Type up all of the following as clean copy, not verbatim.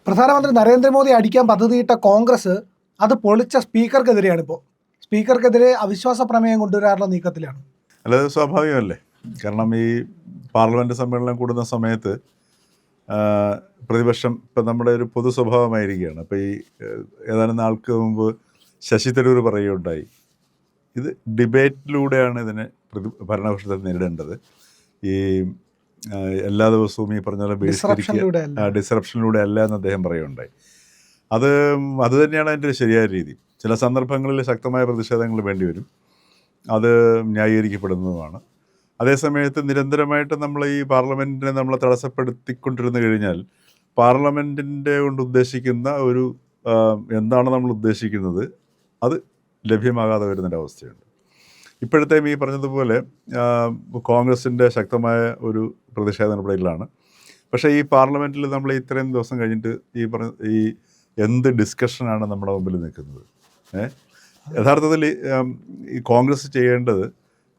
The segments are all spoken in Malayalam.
പ്രധാനമന്ത്രി നരേന്ദ്രമോദി അടിക്കാൻ പദ്ധതിയിട്ട കോൺഗ്രസ് അത് പൊളിച്ച സ്പീക്കർക്കെതിരെയാണ്. ഇപ്പോൾ സ്പീക്കർക്കെതിരെ അവിശ്വാസ പ്രമേയം കൊണ്ടുവരാനുള്ള നീക്കത്തിലാണ്. അല്ലാതെ സ്വാഭാവികമല്ലേ, കാരണം ഈ പാർലമെൻറ്റ് സമ്മേളനം കൂടുന്ന സമയത്ത് പ്രതിപക്ഷം ഇപ്പം നമ്മുടെ ഒരു പൊതു സ്വഭാവമായിരിക്കുകയാണ്. അപ്പോൾ ഈ ഏതാനും നാൾക്ക് മുമ്പ് ശശി തരൂർ പറയുകയുണ്ടായി, ഇത് ഡിബേറ്റിലൂടെയാണ് ഇതിനെ ഭരണപക്ഷത്തെ നേരിടേണ്ടത്. ഈ എല്ലാ ദിവസവും ഈ പറഞ്ഞ പോലെ ഡിസ്റപ്ഷനിലൂടെ അല്ല എന്ന് അദ്ദേഹം പറയുകയുണ്ടായി. അത് തന്നെയാണ് അതിൻ്റെ ശരിയായ രീതി. ചില സന്ദർഭങ്ങളിൽ ശക്തമായ പ്രതിഷേധങ്ങൾ വേണ്ടിവരും, അത് ന്യായീകരിക്കപ്പെടുന്നതുമാണ്. അതേസമയത്ത് നിരന്തരമായിട്ട് നമ്മൾ ഈ പാർലമെൻറ്റിനെ നമ്മൾ തടസ്സപ്പെടുത്തിക്കൊണ്ടിരുന്നു കഴിഞ്ഞാൽ പാർലമെൻറ്റിൻ്റെ കൊണ്ട് ഉദ്ദേശിക്കുന്ന ഒരു എന്താണ് നമ്മൾ ഉദ്ദേശിക്കുന്നത് അത് ലഭ്യമാകാതെ വരുന്നൊരവസ്ഥയുണ്ട്. ഇപ്പോഴത്തെ ഈ പറഞ്ഞതുപോലെ കോൺഗ്രസിൻ്റെ ശക്തമായ ഒരു പ്രതിഷേധ നടപടികളാണ്. പക്ഷേ ഈ പാർലമെൻറ്റിൽ നമ്മൾ ഇത്രയും ദിവസം കഴിഞ്ഞിട്ട് ഈ എന്ത് ഡിസ്കഷനാണ് നമ്മുടെ മുമ്പിൽ നിൽക്കുന്നത്? യഥാർത്ഥത്തിൽ ഈ കോൺഗ്രസ് ചെയ്യേണ്ടത്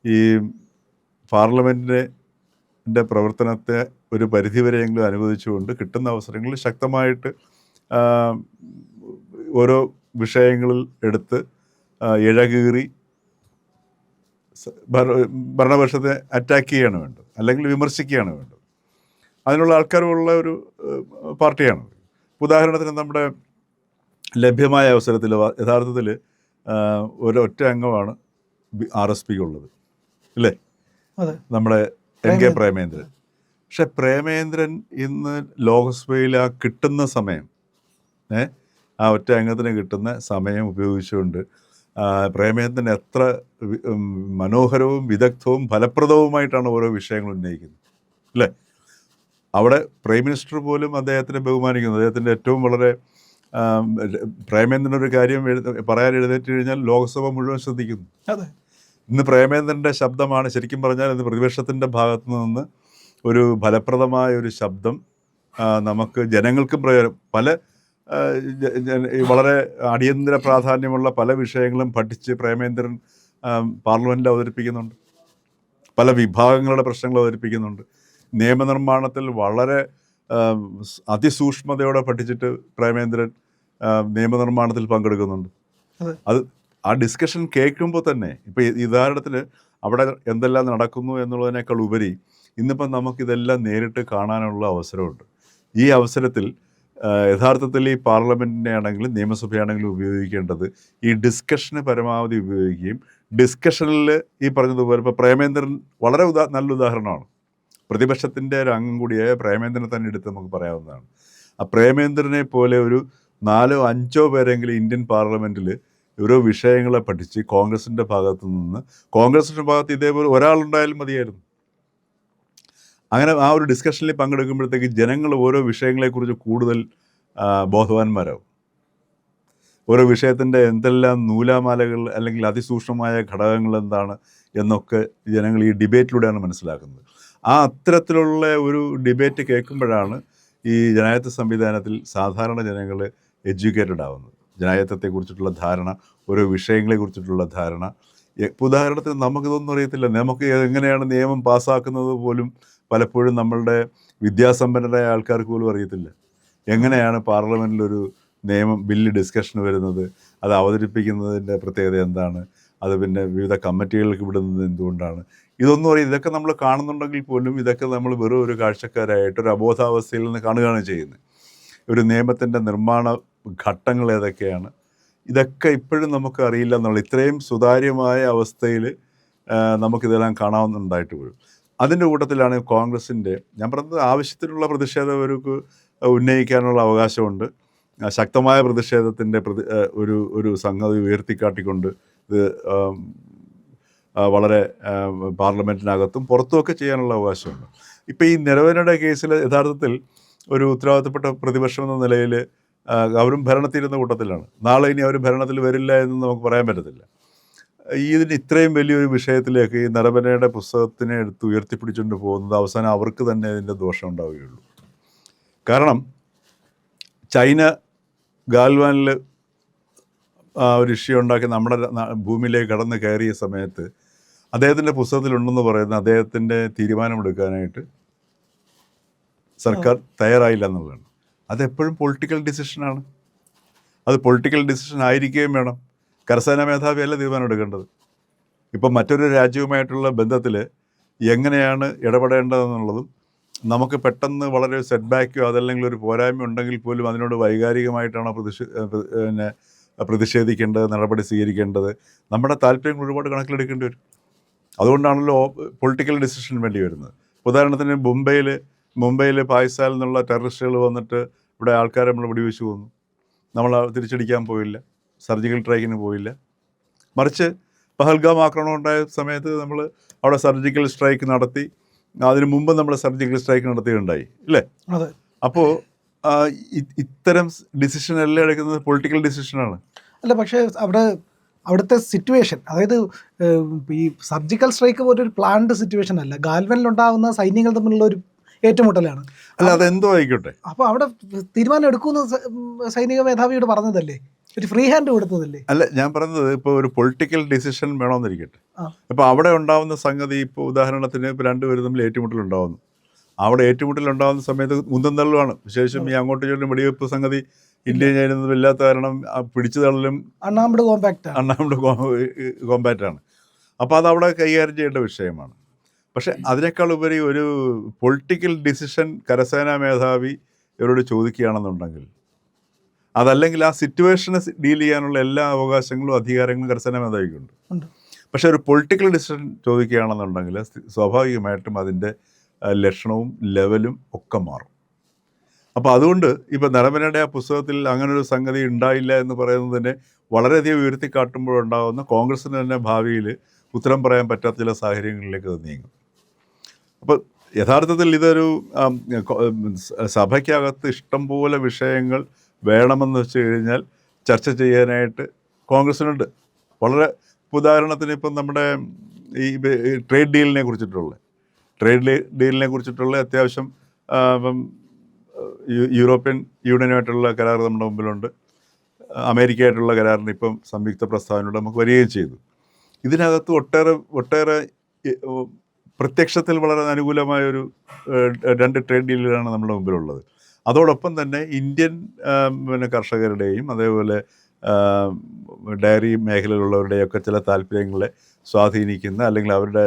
ഈ പാർലമെൻറ്റിൻ്റെ പ്രവർത്തനത്തെ ഒരു പരിധിവരെയെങ്കിലും അനുവദിച്ചുകൊണ്ട് കിട്ടുന്ന അവസരങ്ങളിൽ ശക്തമായിട്ട് ഓരോ വിഷയങ്ങളിൽ എടുത്ത് ഇഴകീറി ഭരണപക്ഷത്തെ അറ്റാക്ക് ചെയ്യുകയാണ് വേണ്ടത്, അല്ലെങ്കിൽ വിമർശിക്കുകയാണ് വേണ്ടത്. അതിനുള്ള ആൾക്കാരുള്ള ഒരു പാർട്ടിയാണ്. ഉദാഹരണത്തിന് നമ്മുടെ ലഭ്യമായ അവസരത്തിൽ യഥാർത്ഥത്തിൽ ഒരൊറ്റ അംഗമാണ് RSPക്ക് ഉള്ളത്, അല്ലേ? നമ്മുടെ NK പ്രേമേന്ദ്രൻ. പക്ഷെ പ്രേമേന്ദ്രൻ ഇന്ന് ലോക്സഭയിൽ ആ കിട്ടുന്ന സമയം, ആ ഒറ്റ അംഗത്തിന് കിട്ടുന്ന സമയം ഉപയോഗിച്ചുകൊണ്ട് പ്രേമേന്ദ്രൻ എത്ര മനോഹരവും വിദഗ്ധവും ഫലപ്രദവുമായിട്ടാണ് ഓരോ വിഷയങ്ങൾ ഉന്നയിക്കുന്നത്, അല്ലേ? അവിടെ പ്രൈം മിനിസ്റ്റർ പോലും അദ്ദേഹത്തിനെ ബഹുമാനിക്കുന്നു. അദ്ദേഹത്തിൻ്റെ ഏറ്റവും വളരെ പ്രേമേന്ദ്രനൊരു കാര്യം പറയാൻ എഴുന്നേറ്റ് കഴിഞ്ഞാൽ ലോക്സഭ മുഴുവൻ ശ്രദ്ധിക്കുന്നു. ഇന്ന് പ്രേമേന്ദ്രൻ്റെ ശബ്ദമാണ് ശരിക്കും പറഞ്ഞാൽ ഇന്ന് പ്രതിപക്ഷത്തിൻ്റെ ഭാഗത്തു നിന്ന് ഒരു ഫലപ്രദമായ ഒരു ശബ്ദം നമുക്ക് ജനങ്ങൾക്കും പല വളരെ അടിയന്തര പ്രാധാന്യമുള്ള പല വിഷയങ്ങളും പഠിച്ച് പ്രേമേന്ദ്രൻ പാർലമെൻറ്റിൽ അവതരിപ്പിക്കുന്നുണ്ട്. പല വിഭാഗങ്ങളുടെ പ്രശ്നങ്ങൾ അവതരിപ്പിക്കുന്നുണ്ട്. നിയമനിർമ്മാണത്തിൽ വളരെ അതിസൂക്ഷ്മതയോടെ പഠിച്ചിട്ട് പ്രേമേന്ദ്രൻ നിയമനിർമ്മാണത്തിൽ പങ്കെടുക്കുന്നുണ്ട്. അത് ആ ഡിസ്കഷൻ കേൾക്കുമ്പോൾ തന്നെ ഇപ്പോൾ ഉദാഹരണത്തിന് അവിടെ എന്തെല്ലാം നടക്കുന്നു എന്നുള്ളതിനേക്കാൾ ഉപരി ഇന്നിപ്പം നമുക്കിതെല്ലാം നേരിട്ട് കാണാനുള്ള അവസരമുണ്ട്. ഈ അവസരത്തിൽ യഥാർത്ഥത്തിൽ ഈ പാർലമെൻറ്റിനെ ആണെങ്കിലും നിയമസഭയാണെങ്കിലും ഉപയോഗിക്കേണ്ടത് ഈ ഡിസ്കഷന് പരമാവധി ഉപയോഗിക്കുകയും ഡിസ്കഷനിൽ ഈ പറഞ്ഞതുപോലെ ഇപ്പോൾ പ്രേമേന്ദ്രൻ വളരെ നല്ല ഉദാഹരണമാണ്. പ്രതിപക്ഷത്തിൻ്റെ ഒരു അംഗം കൂടിയായ പ്രേമേന്ദ്രനെ തന്നെ എടുത്ത് നമുക്ക് പറയാവുന്നതാണ്. ആ പ്രേമേന്ദ്രനെ പോലെ ഒരു 4-5 പേരെങ്കിലും ഇന്ത്യൻ പാർലമെൻറ്റിൽ ഓരോ വിഷയങ്ങളെ പഠിച്ച് കോൺഗ്രസിൻ്റെ ഭാഗത്തു നിന്ന് കോൺഗ്രസിൻ്റെ ഭാഗത്ത് ഇതേപോലെ ഒരാളുണ്ടായാലും മതിയായിരുന്നു. അങ്ങനെ ആ ഒരു ഡിസ്കഷനിൽ പങ്കെടുക്കുമ്പോഴത്തേക്ക് ജനങ്ങൾ ഓരോ വിഷയങ്ങളെക്കുറിച്ച് കൂടുതൽ ബോധവാന്മാരാകും. ഓരോ വിഷയത്തിൻ്റെ എന്തെല്ലാം നൂലാമാലകൾ അല്ലെങ്കിൽ അതിസൂക്ഷ്മമായ ഘടകങ്ങൾ എന്താണ് എന്നൊക്കെ ജനങ്ങൾ ഈ ഡിബേറ്റിലൂടെയാണ് മനസ്സിലാക്കുന്നത്. ആ അത്തരത്തിലുള്ള ഒരു ഡിബേറ്റ് കേൾക്കുമ്പോഴാണ് ഈ ജനാധിപത്യ സംവിധാനത്തിൽ സാധാരണ ജനങ്ങൾ എഡ്യൂക്കേറ്റഡ് ആവുന്നത്. ജനാധിപത്യത്തെക്കുറിച്ചിട്ടുള്ള ധാരണ, ഓരോ വിഷയങ്ങളെക്കുറിച്ചിട്ടുള്ള ധാരണ. ഉദാഹരണത്തിന് നമുക്കിതൊന്നും അറിയത്തില്ല. നമുക്ക് എങ്ങനെയാണ് നിയമം പാസ്സാക്കുന്നത് പോലും പലപ്പോഴും നമ്മളുടെ വിദ്യാസമ്പന്നരായ ആൾക്കാർക്ക് പോലും അറിയത്തില്ല. എങ്ങനെയാണ് പാർലമെൻറ്റിലൊരു ബില്ല് ഡിസ്കഷന് വരുന്നത്, അത് അവതരിപ്പിക്കുന്നതിൻ്റെ പ്രത്യേകത എന്താണ്, അത് പിന്നെ വിവിധ കമ്മിറ്റികൾക്ക് വിടുന്നത് എന്തുകൊണ്ടാണ്, ഇതൊന്നും അറിയാം. ഇതൊക്കെ നമ്മൾ കാണുന്നുണ്ടെങ്കിൽ പോലും ഇതൊക്കെ നമ്മൾ വെറും ഒരു കാഴ്ചക്കാരായിട്ട് ഒരു അബോധാവസ്ഥയിൽ നിന്ന് കാണുകയാണ് ചെയ്യുന്നത്. ഒരു നിയമത്തിൻ്റെ നിർമ്മാണ ഘട്ടങ്ങൾ ഏതൊക്കെയാണ്, ഇതൊക്കെ ഇപ്പോഴും നമുക്ക് അറിയില്ല എന്നുള്ള ഇത്രയും സുതാര്യമായ അവസ്ഥയിൽ നമുക്കിതെല്ലാം കാണാവുന്നുണ്ടായിട്ട് പോലും. അതിൻ്റെ കൂട്ടത്തിലാണ് കോൺഗ്രസിൻ്റെ, ഞാൻ പറഞ്ഞത്, ആവശ്യത്തിനുള്ള പ്രതിഷേധം അവർക്ക് ഉന്നയിക്കാനുള്ള അവകാശമുണ്ട്. ശക്തമായ പ്രതിഷേധത്തിൻ്റെ ഒരു സംഗതി ഉയർത്തിക്കാട്ടിക്കൊണ്ട് ഇത് വളരെ പാർലമെൻറ്റിനകത്തും പുറത്തുമൊക്കെ ചെയ്യാനുള്ള അവകാശമുണ്ട്. ഇപ്പോൾ ഈ നിരവധിയുടെ കേസിൽ യഥാർത്ഥത്തിൽ ഒരു ഉത്തരവാദിത്തപ്പെട്ട പ്രതിപക്ഷം എന്ന നിലയിൽ അവരും ഭരണത്തിരുന്ന കൂട്ടത്തിലാണ്. നാളെ ഇനി അവർ ഭരണത്തിൽ വരില്ല എന്ന് നമുക്ക് പറയാൻ പറ്റത്തില്ല. ഇതിന് ഇത്രയും വലിയൊരു വിഷയത്തിലേക്ക് ഈ നരബനയുടെ പുസ്തകത്തിനെ എടുത്ത് ഉയർത്തിപ്പിടിച്ചുകൊണ്ട് പോകുന്നത് അവസാനം അവർക്ക് തന്നെ ഇതിൻ്റെ ദോഷം ഉണ്ടാവുകയുള്ളൂ. കാരണം ചൈന ഗാൽവാനിൽ ഒരു ഇഷ്യൂ ഉണ്ടാക്കി നമ്മുടെ ഭൂമിയിലേക്ക് കടന്ന് കയറിയ സമയത്ത് അദ്ദേഹത്തിൻ്റെ പുസ്തകത്തിലുണ്ടെന്ന് പറയുന്ന അദ്ദേഹത്തിൻ്റെ തീരുമാനമെടുക്കാനായിട്ട് സർക്കാർ തയ്യാറായില്ല എന്നുള്ളതാണ്. അതെപ്പോഴും പൊളിറ്റിക്കൽ ഡിസിഷനാണ്. അത് പൊളിറ്റിക്കൽ ഡിസിഷൻ ആയിരിക്കുകയും വേണം. കരസേനാ മേധാവിയല്ല തീരുമാനം എടുക്കേണ്ടത്. ഇപ്പം മറ്റൊരു രാജ്യവുമായിട്ടുള്ള ബന്ധത്തിൽ എങ്ങനെയാണ് ഇടപെടേണ്ടതെന്നുള്ളതും നമുക്ക് പെട്ടെന്ന് വളരെ സെറ്റ് ബാക്കോ അതല്ലെങ്കിൽ ഒരു പോരായ്മ ഉണ്ടെങ്കിൽ പോലും അതിനോട് വൈകാരികമായിട്ടാണോ പ്രതിഷേധിക്കേണ്ടത്, നടപടി സ്വീകരിക്കേണ്ടത്, നമ്മുടെ താല്പര്യങ്ങൾ ഒരുപാട് കണക്കിലെടുക്കേണ്ടി വരും. അതുകൊണ്ടാണല്ലോ പൊളിറ്റിക്കൽ ഡിസിഷൻ വേണ്ടി വരുന്നത്. ഉദാഹരണത്തിന് മുംബൈയിൽ പാകിസ്ഥാനിൽ നിന്നുള്ള ടെററിസ്റ്റുകൾ വന്നിട്ട് ഇവിടെ ആൾക്കാരെ നമ്മൾ വെടിവെച്ച് കൊന്നു. നമ്മൾ തിരിച്ചടിക്കാൻ പോയില്ല, സർജിക്കൽ സ്ട്രൈക്കിന് പോയില്ല. മറിച്ച് പഹൽഗാം ആക്രമണം ഉണ്ടായ സമയത്ത് നമ്മൾ അവിടെ സർജിക്കൽ സ്ട്രൈക്ക് നടത്തി. അതിനു മുമ്പ് നമ്മൾ സർജിക്കൽ സ്ട്രൈക്ക് നടത്തിയിട്ടുണ്ടായി, ഇല്ലേ? അപ്പോൾ ഇത്തരം ഡിസിഷൻ എല്ലാം എടുക്കുന്നത് പൊളിറ്റിക്കൽ ഡിസിഷനാണ്. അല്ല, പക്ഷേ അവിടുത്തെ സിറ്റുവേഷൻ, അതായത് ഈ സർജിക്കൽ സ്ട്രൈക്ക് പോലെ ഒരു പ്ലാൻഡ് സിറ്റുവേഷൻ അല്ല. ഗാൽവനിലുണ്ടാകുന്ന സൈന്യങ്ങൾ തമ്മിലുള്ള ഒരു ഏറ്റുമുട്ടലാണ്. അല്ല, അതെന്തോ ആയിക്കോട്ടെ. അപ്പോൾ അവിടെ തീരുമാനം എടുക്കുന്ന സൈനിക മേധാവിയോട് പറഞ്ഞതല്ലേ, ഒരു ഫ്രീ ഹാൻഡ് കൊടുത്തതല്ലേ? അല്ല, ഞാൻ പറഞ്ഞത് ഇപ്പോൾ ഒരു പൊളിറ്റിക്കൽ ഡിസിഷൻ വേണമെന്നിരിക്കട്ടെ. ഇപ്പോൾ അവിടെ ഉണ്ടാകുന്ന സംഗതി, ഇപ്പോൾ ഉദാഹരണത്തിന് ഇപ്പോൾ രണ്ടുപേരും തമ്മിൽ ഏറ്റുമുട്ടലുണ്ടാകുന്നു. അവിടെ ഏറ്റുമുട്ടലുണ്ടാകുന്ന സമയത്ത് ഉന്തം തള്ളുവാണ്. വിശേഷം ഈ അങ്ങോട്ട് ചുറ്റും വെടിവെപ്പ് സംഗതി ഇന്ത്യയും ചൈനയൊന്നും ഇല്ലാത്ത കാരണം പിടിച്ചു തള്ളലും അണ്ണാമ്പിഡ് കോമ്പാക്റ്റാണ്. അപ്പോൾ അതവിടെ കൈകാര്യം ചെയ്യേണ്ട വിഷയമാണ്. പക്ഷെ അതിനേക്കാൾ ഉപരി ഒരു പൊളിറ്റിക്കൽ ഡിസിഷൻ കരസേനാ മേധാവി ഇവരോട് ചോദിക്കുകയാണെന്നുണ്ടെങ്കിൽ, അതല്ലെങ്കിൽ ആ സിറ്റുവേഷനെ ഡീൽ ചെയ്യാനുള്ള എല്ലാ അവകാശങ്ങളും അധികാരങ്ങളും കരസേനാ മേധാവിക്കുണ്ട്. പക്ഷെ ഒരു പൊളിറ്റിക്കൽ ഡിസിഷൻ ചോദിക്കുകയാണെന്നുണ്ടെങ്കിൽ സ്വാഭാവികമായിട്ടും അതിൻ്റെ ലക്ഷണവും ലെവലും ഒക്കെ മാറും. അപ്പോൾ അതുകൊണ്ട് ഇപ്പോൾ നരമ്പനയുടെ ആ പുസ്തകത്തിൽ അങ്ങനൊരു സംഗതി ഉണ്ടായില്ല എന്ന് പറയുന്നതിനെ വളരെയധികം ഉയർത്തി കാട്ടുമ്പോഴുണ്ടാകുന്ന കോൺഗ്രസ്സിന് തന്നെ ഭാവിയിൽ ഉത്തരം പറയാൻ പറ്റാത്ത ചില സാഹചര്യങ്ങളിലേക്ക് അത് നീങ്ങും. അപ്പോൾ യഥാർത്ഥത്തിൽ ഇതൊരു സഭയ്ക്കകത്ത് ഇഷ്ടംപോലെ വിഷയങ്ങൾ വേണമെന്ന് വെച്ച് കഴിഞ്ഞാൽ ചർച്ച ചെയ്യാനായിട്ട് കോൺഗ്രസ്സിനുണ്ട്. വളരെ ഉദാഹരണത്തിന് ഇപ്പം നമ്മുടെ ഈ ട്രേഡ് ഡീലിനെ കുറിച്ചിട്ടുള്ള അത്യാവശ്യം യൂറോപ്യൻ യൂണിയനുമായിട്ടുള്ള കരാർ നമ്മുടെ മുമ്പിലുണ്ട്. അമേരിക്കയായിട്ടുള്ള കരാറിന് ഇപ്പം സംയുക്ത പ്രസ്താവനയോട് നമുക്ക് വരികയും ചെയ്തു. ഇതിനകത്ത് ഒട്ടേറെ പ്രത്യക്ഷത്തിൽ വളരെ അനുകൂലമായൊരു 2 ട്രേഡ് ഡീലുകളാണ് നമ്മുടെ മുമ്പിലുള്ളത്. അതോടൊപ്പം തന്നെ ഇന്ത്യൻ കർഷകരുടെയും അതേപോലെ ഡയറി മേഖലയിലുള്ളവരുടെയൊക്കെ ചില താല്പര്യങ്ങളെ സ്വാധീനിക്കുന്ന അല്ലെങ്കിൽ അവരുടെ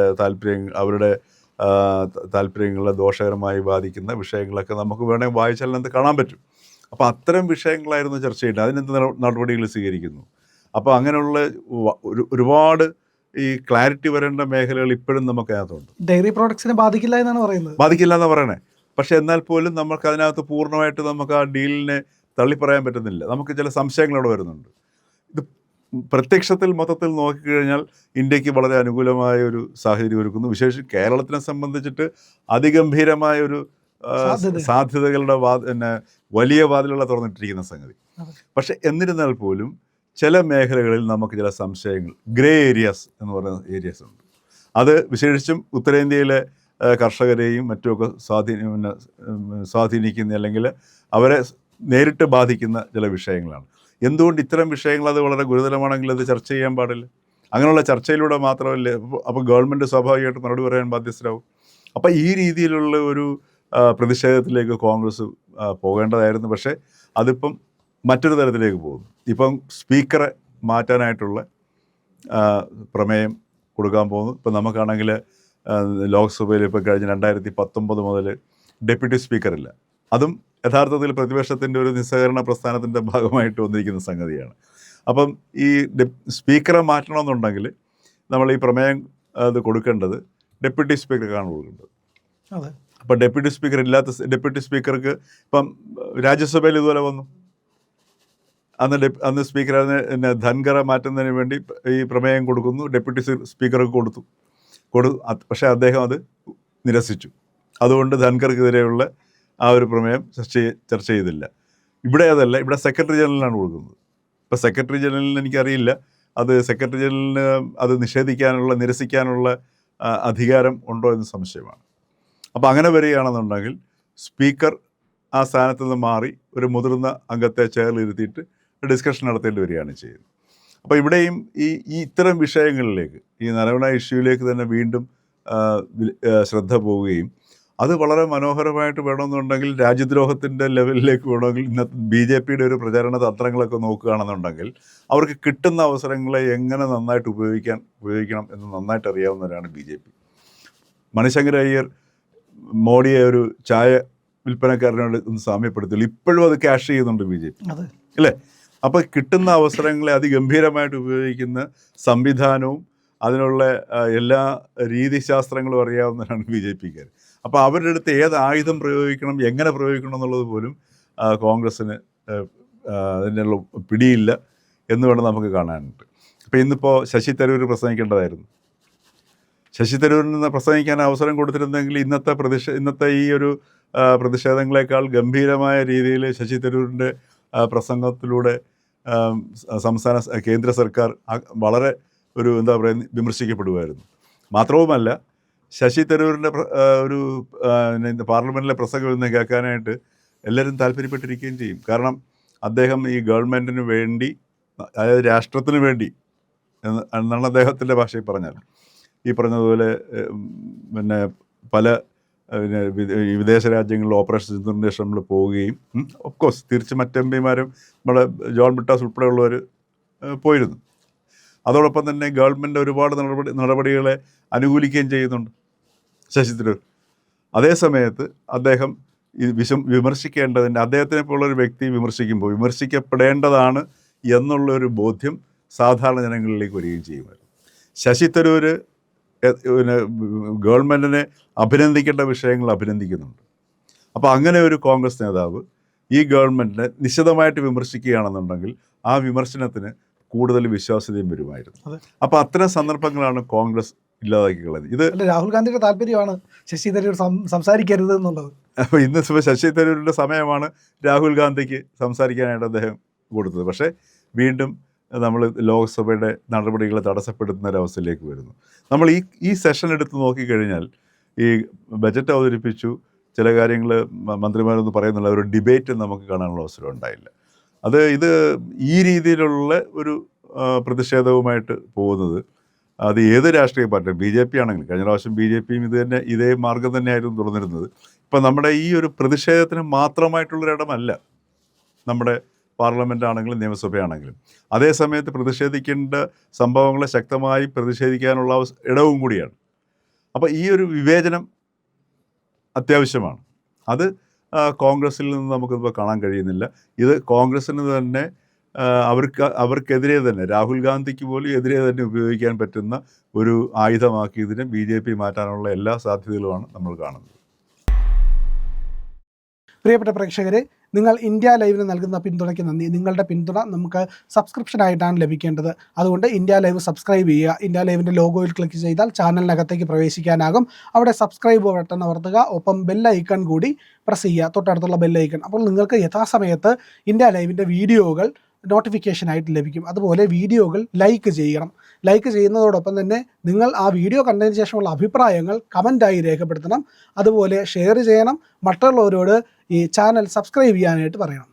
താല്പര്യങ്ങളെ ദോഷകരമായി ബാധിക്കുന്ന വിഷയങ്ങളൊക്കെ നമുക്ക് വേണമെങ്കിൽ വായിച്ചാൽ അത് കാണാൻ പറ്റും. അപ്പോൾ അത്തരം വിഷയങ്ങളായിരുന്നു ചർച്ച ചെയ്യേണ്ടത്. അതിനെന്ത് നടപടികൾ സ്വീകരിക്കുന്നു? അപ്പോൾ അങ്ങനെയുള്ള ഒരുപാട് ഈ ക്ലാരിറ്റി വരേണ്ട മേഖലകൾ ഇപ്പോഴും നമുക്ക് അതിനകത്തുണ്ട്. ഡയറി പ്രോഡക്ട്സിനെ ബാധിക്കില്ല എന്നാണ് പറയുന്നത്. ബാധിക്കില്ല എന്നാണ് പറയണേ. പക്ഷെ എന്നാൽ പോലും നമുക്ക് അതിനകത്ത് പൂർണ്ണമായിട്ട് നമുക്ക് ആ ഡീലിനെ തള്ളിപ്പറയാൻ പറ്റുന്നില്ല. നമുക്ക് ചില സംശയങ്ങളവിടെ വരുന്നുണ്ട്. ഇത് പ്രത്യക്ഷത്തിൽ മൊത്തത്തിൽ നോക്കിക്കഴിഞ്ഞാൽ ഇന്ത്യക്ക് വളരെ അനുകൂലമായ ഒരു സാഹചര്യം ഒരുക്കുന്നു. വിശേഷിച്ച് കേരളത്തിനെ സംബന്ധിച്ചിട്ട് അതിഗംഭീരമായൊരു സാധ്യതകളുടെ വലിയ വാതിലുള്ള തുറന്നിട്ടിരിക്കുന്ന സംഗതി. പക്ഷെ എന്നിരുന്നാൽ പോലും ചില മേഖലകളിൽ നമുക്ക് ചില സംശയങ്ങൾ, ഗ്രേ ഏരിയാസ് എന്ന് പറയുന്ന ഏരിയാസ് ഉണ്ട്. അത് വിശേഷിച്ചും ഉത്തരേന്ത്യയിലെ കർഷകരെയും മറ്റുമൊക്കെ സ്വാധീനിക്കുന്ന അല്ലെങ്കിൽ അവരെ നേരിട്ട് ബാധിക്കുന്ന ചില വിഷയങ്ങളാണ്. എന്തുകൊണ്ട് ഇത്തരം വിഷയങ്ങൾ അത് വളരെ ഗുരുതരമാണെങ്കിൽ അത് ചർച്ച ചെയ്യാൻ പാടില്ല? അങ്ങനെയുള്ള ചർച്ചയിലൂടെ മാത്രമല്ലേ അപ്പോൾ ഗവൺമെൻറ് സ്വാഭാവികമായിട്ട് മറുപടി പറയാൻ ബാധ്യസ്ഥരാകും. അപ്പോൾ ഈ രീതിയിലുള്ള ഒരു പ്രതിഷേധത്തിലേക്ക് കോൺഗ്രസ് പോകേണ്ടതായിരുന്നു. പക്ഷേ അതിപ്പം മറ്റൊരു തരത്തിലേക്ക് പോകുന്നു. ഇപ്പം സ്പീക്കറെ മാറ്റാനായിട്ടുള്ള പ്രമേയം കൊടുക്കാൻ പോകുന്നു. ഇപ്പം നമുക്കാണെങ്കിൽ ലോക്സഭയിൽ ഇപ്പോൾ കഴിഞ്ഞ 2019 മുതൽ ഡെപ്യൂട്ടി സ്പീക്കറില്ല. അതും യഥാർത്ഥത്തിൽ പ്രതിപക്ഷത്തിൻ്റെ ഒരു നിസ്സഹകരണ പ്രസ്ഥാനത്തിൻ്റെ ഭാഗമായിട്ട് വന്നിരിക്കുന്ന സംഗതിയാണ്. അപ്പം ഈ സ്പീക്കറെ മാറ്റണമെന്നുണ്ടെങ്കിൽ നമ്മൾ ഈ പ്രമേയം അത് കൊടുക്കേണ്ടത് ഡെപ്യൂട്ടി സ്പീക്കർക്കാണ് കൊടുക്കേണ്ടത്. അപ്പം ഡെപ്യൂട്ടി സ്പീക്കർക്ക് ഇപ്പം രാജ്യസഭയിൽ ഇതുപോലെ വന്നു. അന്ന് സ്പീക്കറായിരുന്ന ധൻഖറെ മാറ്റുന്നതിന് വേണ്ടി ഈ പ്രമേയം കൊടുക്കുന്നു. ഡെപ്യൂട്ടി സ്പീക്കർക്ക് കൊടുത്തു. പക്ഷേ അദ്ദേഹം അത് നിരസിച്ചു. അതുകൊണ്ട് ധൻഖർക്കെതിരെയുള്ള ആ ഒരു പ്രമേയം ചർച്ച ചെയ്തില്ല. ഇവിടെ അതല്ല, ഇവിടെ സെക്രട്ടറി ജനറലിനാണ് കൊടുക്കുന്നത്. ഇപ്പോൾ സെക്രട്ടറി ജനറലിന് എനിക്കറിയില്ല, അത് സെക്രട്ടറി ജനറലിന് അത് നിരസിക്കാനുള്ള അധികാരം ഉണ്ടോ എന്ന് സംശയമാണ്. അപ്പോൾ അങ്ങനെ വരികയാണെന്നുണ്ടെങ്കിൽ സ്പീക്കർ ആ സ്ഥാനത്ത് നിന്ന് മാറി ഒരു മുതിർന്ന അംഗത്തെ ചെയറിലിരുത്തിയിട്ട് ഡിസ്കഷൻ നടത്തേണ്ടി വരികയാണ് ചെയ്യുന്നത്. അപ്പോൾ ഇവിടെയും ഈ ഇത്തരം വിഷയങ്ങളിലേക്ക്, ഈ നരവണ ഇഷ്യൂയിലേക്ക് തന്നെ വീണ്ടും ശ്രദ്ധ പോവുകയും അത് വളരെ മനോഹരമായിട്ട് വേണമെന്നുണ്ടെങ്കിൽ രാജ്യദ്രോഹത്തിൻ്റെ ലെവലിലേക്ക് വേണമെങ്കിൽ ഇന്നത്തെ BJPയുടെ ഒരു പ്രചാരണ തന്ത്രങ്ങളൊക്കെ നോക്കുകയാണെന്നുണ്ടെങ്കിൽ അവർക്ക് കിട്ടുന്ന അവസരങ്ങളെ എങ്ങനെ നന്നായിട്ട് ഉപയോഗിക്കണം എന്ന് നന്നായിട്ട് അറിയാവുന്നവരാണ് BJP. മണിശങ്കർ അയ്യർ മോഡിയെ ഒരു ചായ വിൽപ്പനക്കാരനോട് ഒന്ന് സാമ്യപ്പെടുത്തില്ല, ഇപ്പോഴും അത് ക്യാഷ് ചെയ്യുന്നുണ്ട് BJP അല്ലേ? അപ്പോൾ കിട്ടുന്ന അവസരങ്ങളെ അതിഗംഭീരമായിട്ട് ഉപയോഗിക്കുന്ന സംവിധാനവും അതിനുള്ള എല്ലാ രീതിശാസ്ത്രങ്ങളും അറിയാവുന്നവരാണ് BJPക്കാർ. അപ്പോൾ അവരുടെ അടുത്ത് ഏത് ആയുധം പ്രയോഗിക്കണം, എങ്ങനെ പ്രയോഗിക്കണം എന്നുള്ളത് പോലും കോൺഗ്രസ്സിന് അതിനുള്ള പിടിയില്ല എന്ന് വേണം നമുക്ക് കാണാനുണ്ട്. അപ്പോൾ ഇന്നിപ്പോൾ ശശി തരൂർ പ്രസംഗിക്കേണ്ടതായിരുന്നു. ശശി തരൂരിന് പ്രസംഗിക്കാൻ അവസരം കൊടുത്തിരുന്നെങ്കിൽ ഇന്നത്തെ ഈ ഒരു പ്രതിഷേധങ്ങളെക്കാൾ ഗംഭീരമായ രീതിയിൽ ശശി തരൂരിൻ്റെ പ്രസംഗത്തിലൂടെ കേന്ദ്ര സർക്കാർ വളരെ ഒരു എന്താ പറയുക വിമർശിക്കപ്പെടുമായിരുന്നു. മാത്രവുമല്ല ശശി തരൂരിൻ്റെ ഒരു പാർലമെൻറ്റിലെ പ്രസംഗം ഇന്ന് കേൾക്കാനായിട്ട് എല്ലാവരും താല്പര്യപ്പെട്ടിരിക്കുകയും ചെയ്യും. കാരണം അദ്ദേഹം ഈ ഗവൺമെൻറ്റിന് വേണ്ടി, അതായത് രാഷ്ട്രത്തിന് വേണ്ടി എന്നാണ് അദ്ദേഹത്തിൻ്റെ ഭാഷയിൽ പറഞ്ഞാൽ, ഈ പറഞ്ഞതുപോലെ പിന്നെ പല വിദേശ രാജ്യങ്ങളിൽ ഓപ്പറേഷൻ സിന്ദൂറിൻ്റെ പോവുകയും ഓഫ് കോഴ്സ് തിരിച്ച് മറ്റ് MPമാരും നമ്മുടെ ജോൺ ബ്രിട്ടാസ് ഉൾപ്പെടെയുള്ളവർ പോയിരുന്നു. അതോടൊപ്പം തന്നെ ഗവൺമെൻറ് ഒരുപാട് നടപടികളെ അനുകൂലിക്കുകയും ചെയ്യുന്നുണ്ട് ശശി തരൂർ. അതേസമയത്ത് അദ്ദേഹം വിമർശിക്കേണ്ടതിൻ്റെ, അദ്ദേഹത്തിനെ പോലുള്ളൊരു വ്യക്തി വിമർശിക്കപ്പെടേണ്ടതാണ് എന്നുള്ളൊരു ബോധ്യം സാധാരണ ജനങ്ങളിലേക്ക് വരികയും ചെയ്യുമായിരുന്നു. ശശി തരൂർ പിന്നെ ഗവൺമെൻറ്റിനെ അഭിനന്ദിക്കേണ്ട വിഷയങ്ങൾ അഭിനന്ദിക്കുന്നുണ്ട്. അപ്പോൾ അങ്ങനെ ഒരു കോൺഗ്രസ് നേതാവ് ഈ ഗവൺമെൻറ്റിനെ നിശിതമായിട്ട് വിമർശിക്കുകയാണെന്നുണ്ടെങ്കിൽ ആ വിമർശനത്തിന് കൂടുതൽ വിശ്വാസ്യതയും വരുമായിരുന്നു. അപ്പോൾ അത്തരം സന്ദർഭങ്ങളാണ് കോൺഗ്രസ് ഇല്ലാതാക്കി കളഞ്ഞത്. ഇത് രാഹുൽ ഗാന്ധിയുടെ താല്പര്യമാണ് ശശി തരൂർ സംസാരിക്കരുത് എന്നുള്ളത്. അപ്പോൾ ഇന്ന് ശശി തരൂരിൻ്റെ സമയമാണ് രാഹുൽ ഗാന്ധിക്ക് സംസാരിക്കാനായിട്ട് അദ്ദേഹം കൊടുത്തത്. പക്ഷേ വീണ്ടും നമ്മൾ ലോക്സഭയുടെ നടപടികളെ തടസ്സപ്പെടുത്തുന്ന ഒരവസ്ഥയിലേക്ക് വരുന്നു. നമ്മൾ ഈ സെഷൻ എടുത്ത് നോക്കിക്കഴിഞ്ഞാൽ ഈ ബജറ്റ് അവതരിപ്പിച്ചു, ചില കാര്യങ്ങൾ മന്ത്രിമാരൊന്നും പറയുന്നില്ല, ഒരു ഡിബേറ്റ് നമുക്ക് കാണാനുള്ള അവസരം ഉണ്ടായില്ല. ഇത് ഈ രീതിയിലുള്ള ഒരു പ്രതിഷേധവുമായിട്ട് പോകുന്നത് അത് ഏത് രാഷ്ട്രീയ പാർട്ടിയും, BJP ആണെങ്കിലും കഴിഞ്ഞ പ്രാവശ്യം BJPയും ഇതേ മാർഗം തന്നെയായിരുന്നു തുടർന്നിരുന്നത്. ഇപ്പം നമ്മുടെ ഈ ഒരു പ്രതിഷേധത്തിന് മാത്രമായിട്ടുള്ളൊരിടമല്ല നമ്മുടെ പാർലമെൻ്റ് ആണെങ്കിലും നിയമസഭയാണെങ്കിലും. അതേസമയത്ത് പ്രതിഷേധിക്കേണ്ട സംഭവങ്ങളെ ശക്തമായി പ്രതിഷേധിക്കാനുള്ള ഇടവും കൂടിയാണ്. അപ്പോൾ ഈ ഒരു വിവേചനം അത്യാവശ്യമാണ്. അത് കോൺഗ്രസ്സിൽ നിന്ന് നമുക്കിപ്പോൾ കാണാൻ കഴിയുന്നില്ല. ഇത് കോൺഗ്രസ്സിന് തന്നെ അവർക്കെതിരെ തന്നെ, രാഹുൽ ഗാന്ധിക്ക് പോലും എതിരെ തന്നെ ഉപയോഗിക്കാൻ പറ്റുന്ന ഒരു ആയുധമാക്കിയതിനെ BJP മാറ്റാനുള്ള എല്ലാ സാധ്യതകളുമാണ് നമ്മൾ കാണുന്നത്. പ്രിയപ്പെട്ട പ്രേക്ഷകരെ, നിങ്ങൾ ഇന്ത്യ ലൈവിന് നൽകുന്ന പിന്തുണയ്ക്ക് നന്ദി. നിങ്ങളുടെ പിന്തുണ നമുക്ക് സബ്സ്ക്രിപ്ഷനായിട്ടാണ് ലഭിക്കേണ്ടത്. അതുകൊണ്ട് ഇന്ത്യ ലൈവ് സബ്സ്ക്രൈബ് ചെയ്യുക. ഇന്ത്യ ലൈവിൻ്റെ ലോഗോയിൽ ക്ലിക്ക് ചെയ്താൽ ചാനലിനകത്തേക്ക് പ്രവേശിക്കാനാകും. അവിടെ സബ്സ്ക്രൈബ് ബട്ടൺ അമർത്തുക, ഒപ്പം ബെല്ലൈക്കൺ കൂടി പ്രസ് ചെയ്യുക, തൊട്ടടുത്തുള്ള ബെല്ലൈക്കൺ. അപ്പോൾ നിങ്ങൾക്ക് യഥാസമയത്ത് ഇന്ത്യ ലൈവിൻ്റെ വീഡിയോകൾ നോട്ടിഫിക്കേഷനായിട്ട് ലഭിക്കും. അതുപോലെ വീഡിയോകൾ ലൈക്ക് ചെയ്യണം. ലൈക്ക് ചെയ്യുന്നതോടൊപ്പം തന്നെ നിങ്ങൾ ആ വീഡിയോ കണ്ടതിന് ശേഷമുള്ള അഭിപ്രായങ്ങൾ കമൻറ്റായി രേഖപ്പെടുത്തണം. അതുപോലെ ഷെയർ ചെയ്യണം. മറ്റുള്ളവരോട് ഈ ചാനൽ സബ്സ്ക്രൈബ് ചെയ്യാനായിട്ട് പറയണം.